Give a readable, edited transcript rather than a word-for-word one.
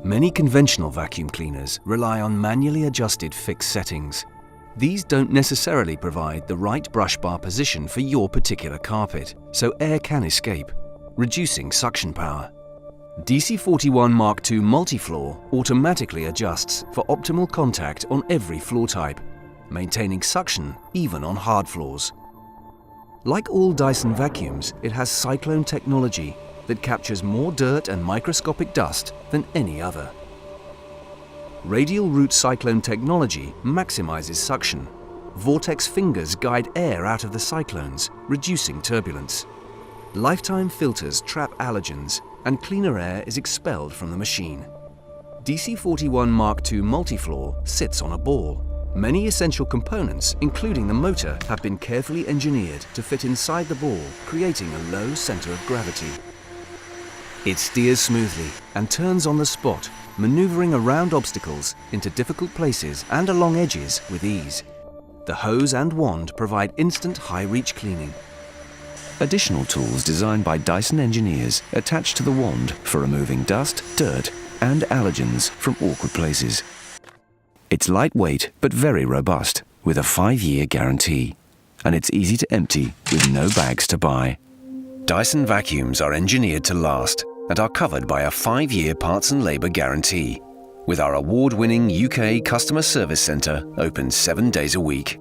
Many conventional vacuum cleaners rely on manually adjusted fixed settings. These don't necessarily provide the right brush bar position for your particular carpet, so air can escape, reducing suction power. DC41MK2 Multifloor automatically adjusts for optimal contact on every floor type, maintaining suction even on hard floors. Like all Dyson vacuums, it has cyclone technology that captures more dirt and microscopic dust than any other. Radial route cyclone technology maximizes suction. Vortex fingers guide air out of the cyclones, reducing turbulence. Lifetime filters trap allergens, and cleaner air is expelled from the machine. DC41MK2 Multifloor sits on a ball. Many essential components, including the motor, have been carefully engineered to fit inside the ball, creating a low center of gravity. It steers smoothly and turns on the spot, maneuvering around obstacles into difficult places and along edges with ease. The hose and wand provide instant high-reach cleaning. Additional tools designed by Dyson engineers attach to the wand for removing dust, dirt, and allergens from awkward places. It's lightweight but very robust, with a 5-year guarantee. And it's easy to empty with no bags to buy. Dyson vacuums are engineered to last and are covered by a 5-year parts and labour guarantee, with our award-winning UK customer service centre open 7 days a week.